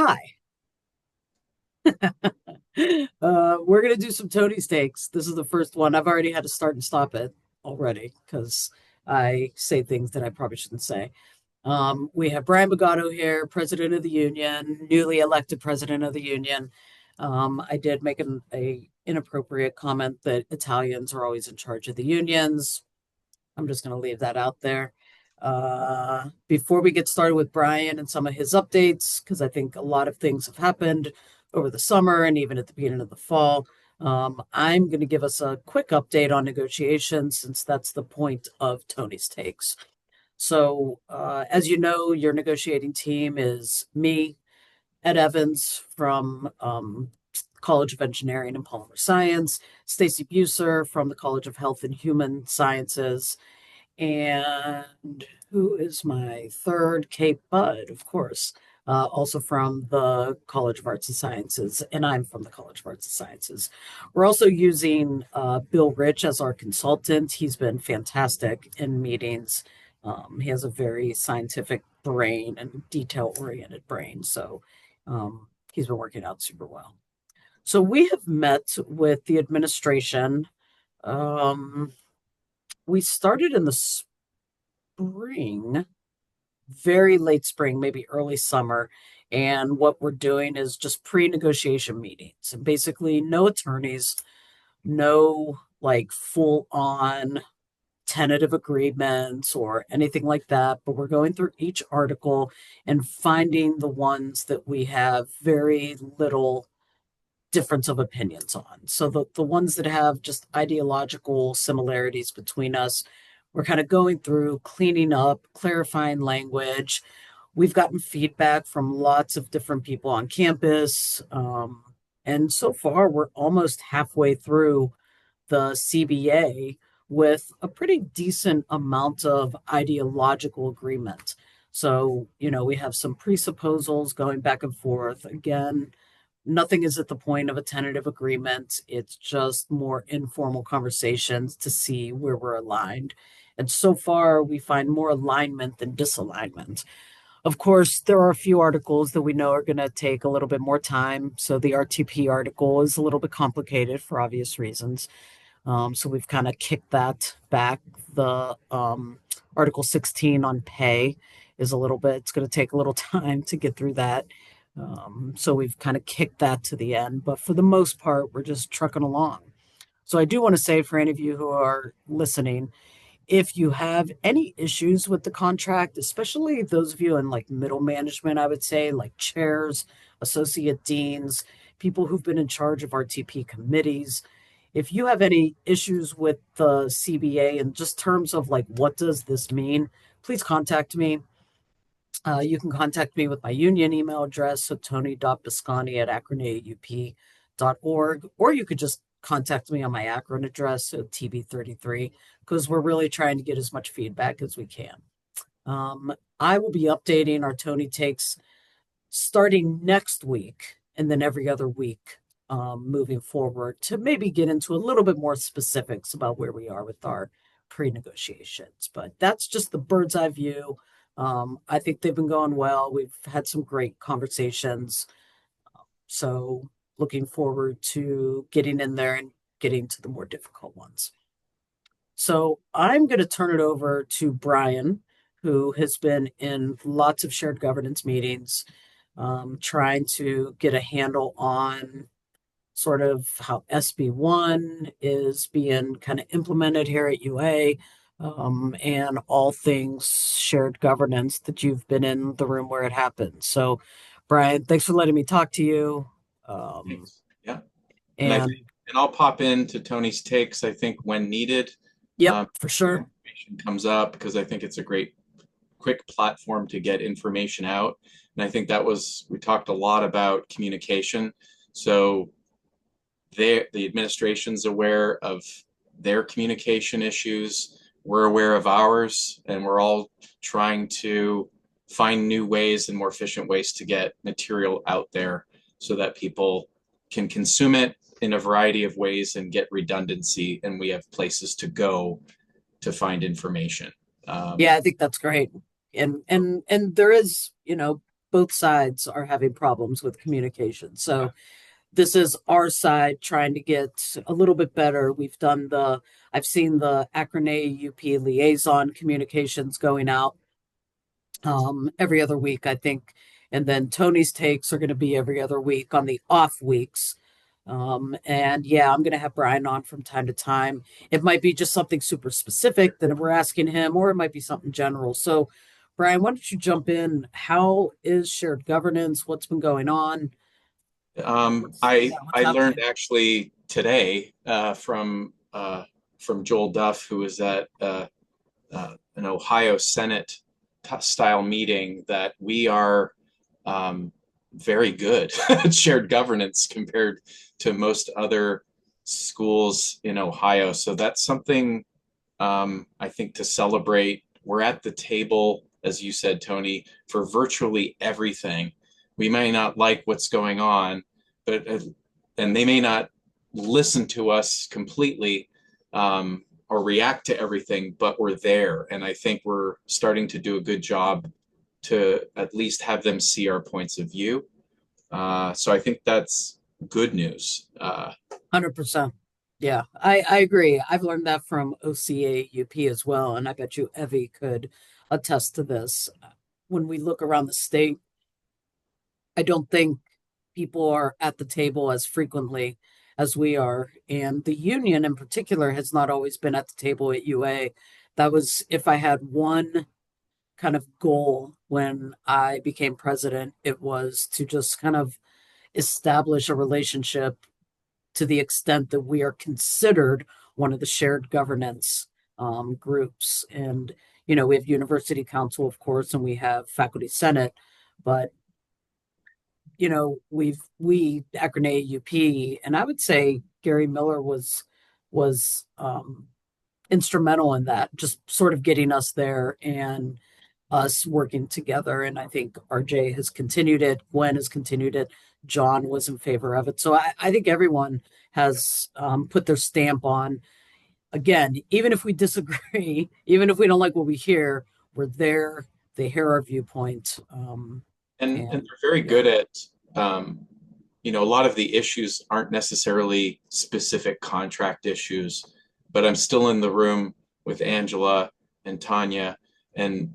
Hi. We're gonna do some Tony's takes. This is the first one. I've already had to start and stop it already because I say things that I probably shouldn't say. We have Brian Bagato here, President of the Union, newly elected President of the Union. I did make a inappropriate comment that Italians are always in charge of the unions. I'm just going to leave that out there. Before we get started with Brian and some of his updates, because I think a lot of things have happened over the summer and even at the beginning of the fall, I'm going to give us a quick update on negotiations since that's the point of Tony's takes. So, as you know, your negotiating team is me, Ed Evans from College of Engineering and Polymer Science, Stacy Buser from the College of Health and Human Sciences, and who is my third? Kate Budd, of course, also from the College of Arts and Sciences, and I'm from the College of Arts and Sciences. We're also using Bill Rich as our consultant. He's been fantastic in meetings. He has a very scientific brain and detail-oriented brain, so he's been working out super well. So we have met with the administration. Um, we started in the spring, very late spring, maybe early summer. And what we're doing is just pre negotiation meetings. And basically, no attorneys, no like full on tentative agreements or anything like that. But we're going through each article and finding the ones that we have very little difference of opinions on. So the ones that have just ideological similarities between us, we're kind of going through, cleaning up, clarifying language. We've gotten feedback from lots of different people on campus. And so far, we're almost halfway through the CBA with a pretty decent amount of ideological agreement. So, we have some presupposals going back and forth. Again, nothing is at the point of a tentative agreement. It's just more informal conversations to see where we're aligned. And so far, we find more alignment than disalignment. Of course, there are a few articles that we know are going to take a little bit more time. So the RTP article is a little bit complicated for obvious reasons. So we've kind of kicked that back. The Article 16 on pay is a little bit, it's going to take a little time to get through that. So we've kind of kicked that to the end. But for the most part, we're just trucking along. So I do want to say for any of you who are listening, if you have any issues with the contract, especially those of you in like middle management, I would say like chairs, associate deans, people who've been in charge of RTP committees, if you have any issues with the CBA and just terms of like what does this mean, please contact me. You can contact me with my union email address, so tony.biscotti@akronaup.org, or you could just contact me on my Akron address, so TB33, because we're really trying to get as much feedback as we can. I will be updating our Tony Takes starting next week and then every other week moving forward to maybe get into a little bit more specifics about where we are with our pre negotiations. But that's just the bird's eye view. I think they've been going well. We've had some great conversations. So looking forward to getting in there and getting to the more difficult ones. So I'm going to turn it over to Brian, who has been in lots of shared governance meetings, trying to get a handle on sort of how SB1 is being kind of implemented here at UA, and all things shared governance that you've been in the room where it happened. So, Brian, thanks for letting me talk to you. Um, Thanks. Yeah. And I and think, and I'll pop into Tony's takes, I think, when needed. yep, for sure. Information comes up because I think it's a great, quick platform to get information out. And I think we talked a lot about communication. So the administration's aware of their communication issues. We're aware of ours, and we're all trying to find new ways and more efficient ways to get material out there so that people can consume it in a variety of ways and get redundancy, and we have places to go to find information. Yeah, I think that's great. And there is, both sides are having problems with communication. So this is our side trying to get a little bit better. I've seen the Acronym UP liaison communications going out every other week, I think. And then Tony's takes are going to be every other week on the off weeks. And yeah, I'm going to have Brian on from time to time. It might be just something super specific that we're asking him, or it might be something general. So, Brian, why don't you jump in? How is shared governance? What's been going on? What's I learned happening? actually today from Joel Duff, who was at an Ohio Senate style meeting, that we are um, very good at shared governance compared to most other schools in Ohio. So that's something I think to celebrate. We're at the table, as you said, Tony, for virtually everything. We may not like what's going on, but and they may not listen to us completely or react to everything, but we're there. And I think we're starting to do a good job to at least have them see our points of view. So I think that's good news. 100%. Yeah, I agree. I've learned that from OCA UP as well, and I bet you Evie could attest to this. When we look around the state, I don't think people are at the table as frequently as we are. And the union in particular has not always been at the table at UA. That was, if I had one kind of goal when I became president, it was to just kind of establish a relationship to the extent that we are considered one of the shared governance groups. And, we have University Council, of course, and we have Faculty Senate, but we acronym UP, and I would say Gary Miller was instrumental in that, just sort of getting us there and us working together. And I think RJ has continued it, Gwen has continued it, John was in favor of it. So I think everyone has put their stamp on. Again, even if we disagree, even if we don't like what we hear, we're there. They hear our viewpoint, And and they're very yeah, good at um, a lot of the issues aren't necessarily specific contract issues, but I'm still in the room with Angela and Tanya and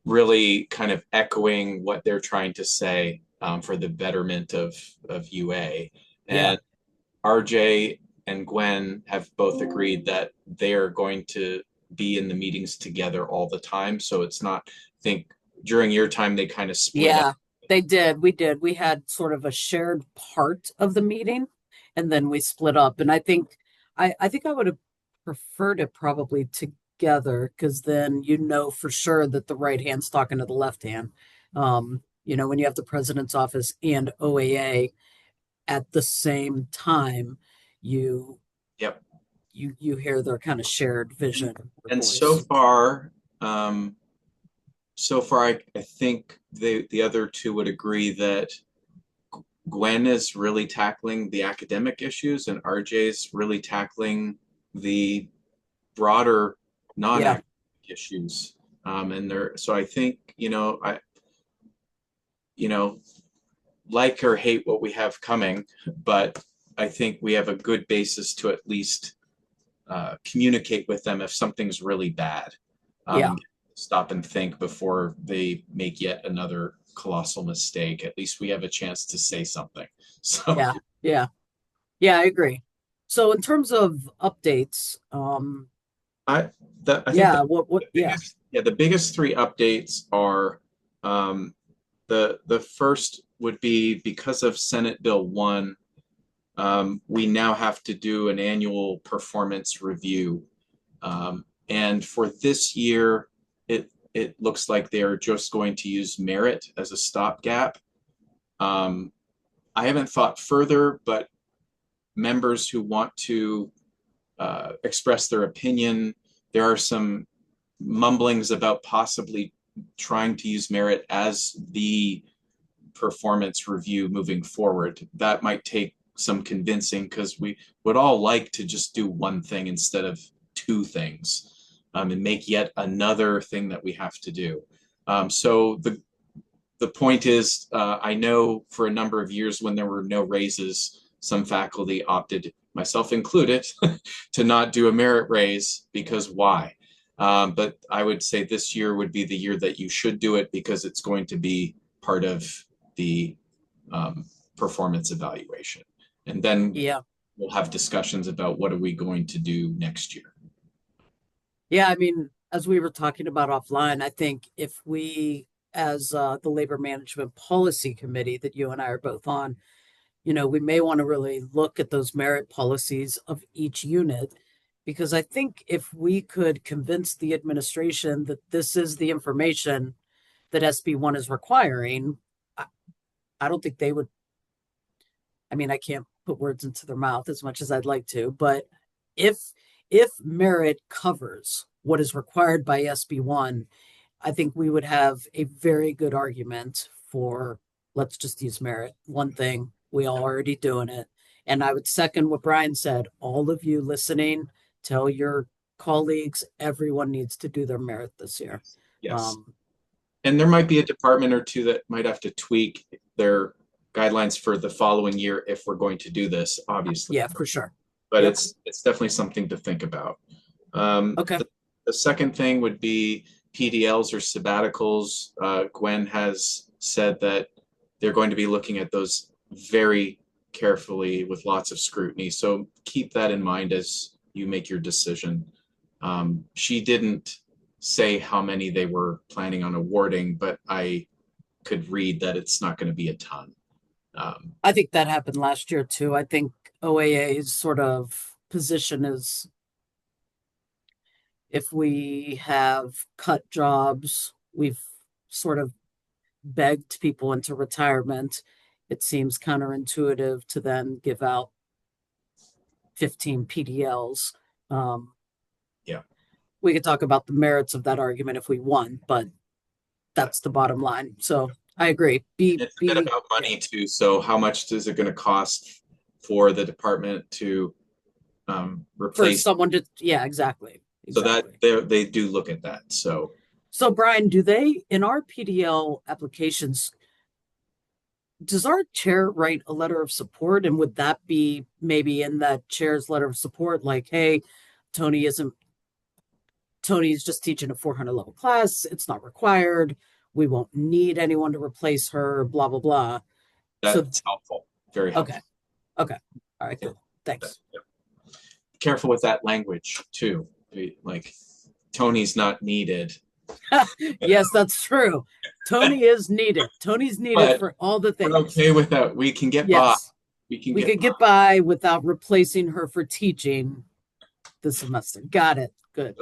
really kind of echoing what they're trying to say for the betterment of UA. yeah, And RJ and Gwen have both agreed that they are going to be in the meetings together all the time. So it's not, I think during your time, they kind of split up. yeah. They did. We did. We had sort of a shared part of the meeting, and then we split up. And I think I would have preferred it probably together because then for sure that the right hand's talking to the left hand. When you have the president's office and OAA at the same time, you Yep. you hear their kind of shared And, vision or and voice. um, so far, I think the other two would agree that Gwen is really tackling the academic issues and RJ's really tackling the broader Yeah, non-academic issues. And they're so I think, you know, like or hate what we have coming, but I think we have a good basis to at least communicate with them if something's really bad, yeah, and stop and think before they make yet another colossal mistake. At least we have a chance to say something. So yeah, yeah. Yeah, I agree. So in terms of updates, I I think yeah, yeah, the biggest three updates are um, the first would be because of Senate Bill 1. We now have to do an annual performance review. And for this year, it looks like they're just going to use merit as a stopgap. Um, I haven't thought further, but members who want to express their opinion, there are some mumblings about possibly trying to use merit as the performance review moving forward. That might take some convincing because we would all like to just do one thing instead of two things, and make yet another thing that we have to do. So the point is, I know for a number of years when there were no raises, some faculty opted, myself included, to not do a merit raise because why? But I would say this year would be the year that you should do it because it's going to be part of the um, performance evaluation. And then Yeah. we'll have discussions about what are we going to do next year. Yeah, I mean, as we were talking about offline, I think if we, as the Labor Management Policy Committee that you and I are both on, we may want to really look at those merit policies of each unit, because I think if we could convince the administration that this is the information that SB1 is requiring, I, I don't think they would. I mean, I can't put words into their mouth as much as I'd like to, but if if merit covers what is required by SB1, I think we would have a very good argument for let's just use merit. One thing, we all already doing it. And I would second what Brian said. All of you listening, tell your colleagues everyone needs to do their merit this year. Yes. Um, And there might be a department or two that might have to tweak their guidelines for the following year if we're going to do this, obviously. yeah, for sure. But Yep. it's definitely something to think about. Um, Okay. the, the second thing would be PDLs or sabbaticals. Gwen has said that they're going to be looking at those very carefully with lots of scrutiny. So keep that in mind as you make your decision. She didn't say how many they were planning on awarding, but I could read that it's not going to be a ton. Um, I think that happened last year too. I think OAA's sort of position is if we have cut jobs, we've sort of begged people into retirement. It seems counterintuitive to then give out 15 PDLs. Um, yeah, we could talk about the merits of that argument if we won, but that's the bottom line. So I agree. it's a bit about Yeah, money too. So how much is it going to cost for the department to for replace? someone to, yeah, exactly. So that Exactly. they do look at that. So So, Brian, do they, in our PDL applications, does our chair write a letter of support? And would that be maybe in that chair's letter of support, like, hey, Toni isn't, Toni's just teaching a 400 level class. It's not required. We won't need anyone to replace her, blah, blah, blah. So, that's helpful, very okay. helpful. Okay. All right, Yeah. cool. Thanks. Careful with that language too. Like Toni's not needed, Yes, that's true. Toni is needed. Toni's needed but for all the we're things. okay with that. We can get by. Yes. We can We get could by. get by without replacing her for teaching this semester. Got it. Good.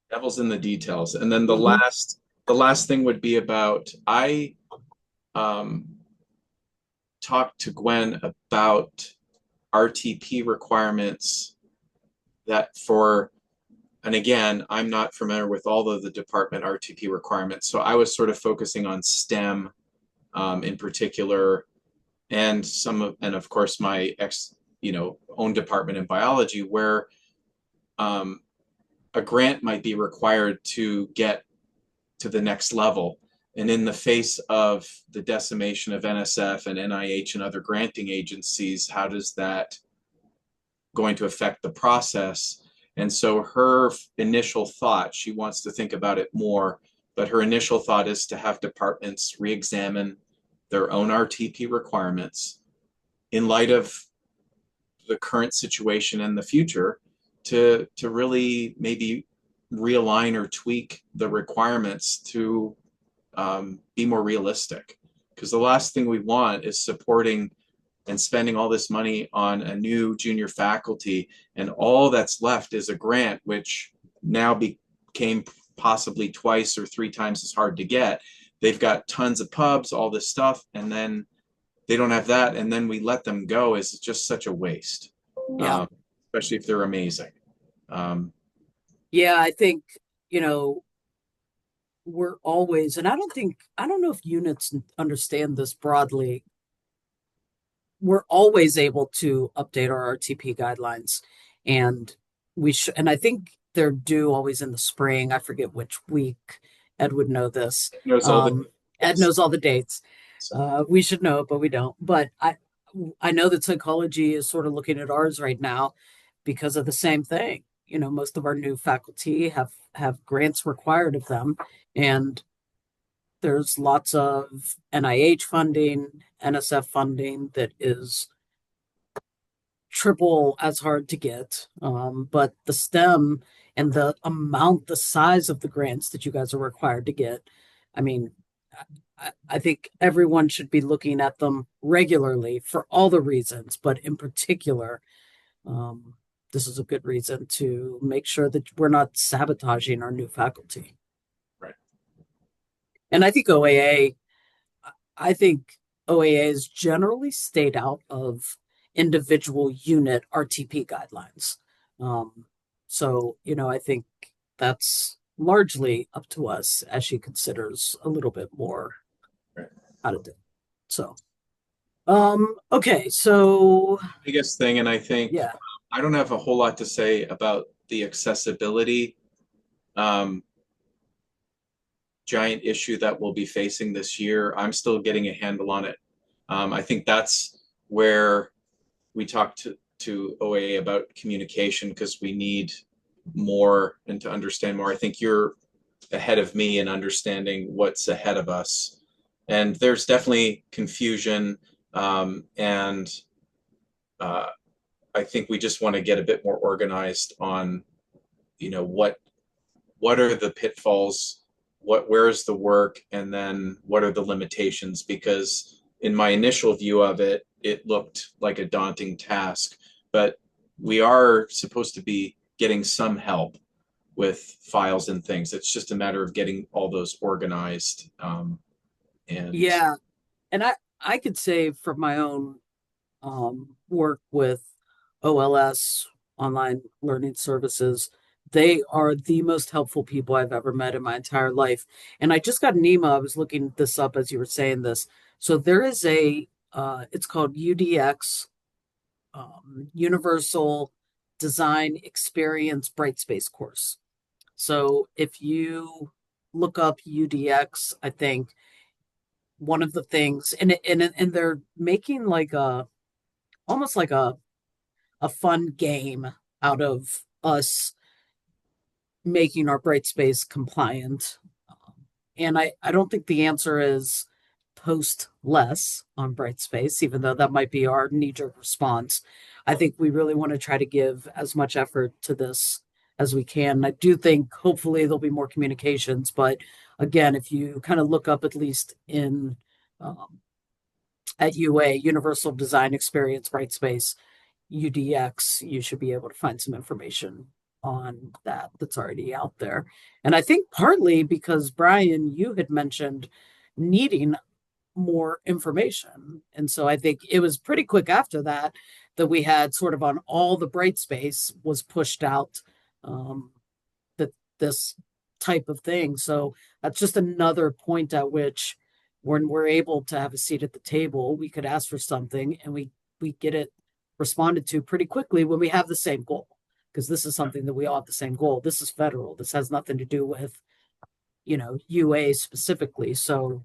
Devil's in the details. And then Hmm. the last thing would be about I um, talked to Gwen about RTP requirements that for, and again, I'm not familiar with all of the department RTP requirements. So I was sort of focusing on STEM in particular, and and of course my own department in biology, where um, a grant might be required to get to the next level. And in the face of the decimation of NSF and NIH and other granting agencies, how does that going to affect the process? And so her initial thought, she wants to think about it more, but her initial thought is to have departments re-examine their own RTP requirements in light of the current situation and the future to really maybe realign or tweak the requirements to be more realistic. Because the last thing we want is supporting and spending all this money on a new junior faculty, and all that's left is a grant, which now became possibly twice or three times as hard to get. They've got tons of pubs, all this stuff, and then they don't have that, and then we let them go is just such a waste, Yeah. um, especially if they're amazing. Um, Yeah. I think, you know, we're always, and I don't know if units understand this broadly. We're always able to update our RTP guidelines. And and I think they're due always in the spring. I forget which week. Ed would know this. knows all the Um, Ed Yes. knows all the dates. So, We should know it, but we don't. But I know that psychology is sort of looking at ours right now because of the same thing. You know, most of our new faculty have grants required of them, and there's lots of NIH funding, NSF funding that is triple as hard to get. But the STEM and the amount, the size of the grants that you guys are required to get, I mean, I think everyone should be looking at them regularly for all the reasons, but in particular, um, this is a good reason to make sure that we're not sabotaging our new faculty. right. And I think OAA is generally stayed out of individual unit RTP guidelines. Um, so, I think that's largely up to us as she considers a little bit more Right. how to do it. So, okay, so Biggest thing, and I think yeah, I don't have a whole lot to say about the accessibility um, giant issue that we'll be facing this year. I'm still getting a handle on it. I think that's where we talked to OAA about communication because we need more and to understand more. I think you're ahead of me in understanding what's ahead of us. And there's definitely confusion. And uh, I think we just want to get a bit more organized on, what are the pitfalls, where's the work, and then what are the limitations? Because in my initial view of it, it looked like a daunting task, but we are supposed to be getting some help with files and things. It's just a matter of getting all those organized. And yeah, and I could say from my own work with OLS, online learning services. They are the most helpful people I've ever met in my entire life. And I just got an email. I was looking this up as you were saying this. So there is it's called UDX, Universal Design Experience Brightspace course. So if you look up UDX, I think one of the things, and they're making like almost like a fun game out of us making our Brightspace compliant. And I don't think the answer is post less on Brightspace, even though that might be our knee jerk response. I think we really want to try to give as much effort to this as we can. I do think hopefully there'll be more communications, but again, if you kind of look up at least in um, at UA, Universal Design Experience Brightspace, UDX, you should be able to find some information on that that's already out there. And I think partly because Brian, you had mentioned needing more information. And so I think it was pretty quick after that that we had sort of on all the bright space was pushed out um, that this type of thing. So that's just another point at which when we're able to have a seat at the table, we could ask for something and we get it responded to pretty quickly when we have the same goal. Because this is something that we all have the same goal. This is federal. This has nothing to do with, UA specifically. So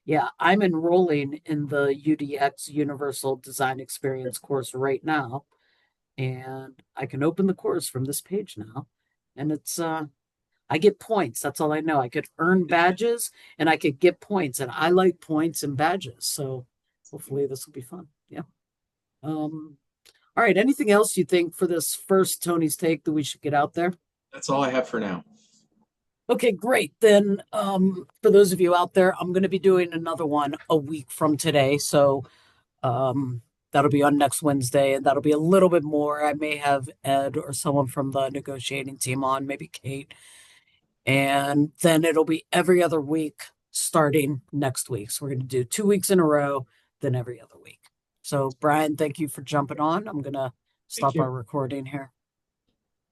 yeah, I'm enrolling in the UDX Universal Design Experience course right now. And I can open the course from this page now. And it's I get points. That's all I know. I could earn badges and I could get points. And I like points and badges. So hopefully this will be fun. Yeah. Um, all right. Anything else you think for this first Tony's take that we should get out there? that's all I have for now. Okay, great. Then for those of you out there, I'm going to be doing another one a week from today. So that'll be on next Wednesday, and that'll be a little bit more. I may have Ed or someone from the negotiating team on, maybe Kate. And then it'll be every other week starting next week. So we're going to do 2 weeks in a row, then every other week. So, Brian, thank you for jumping on. I'm going to Thank stop you. our recording here.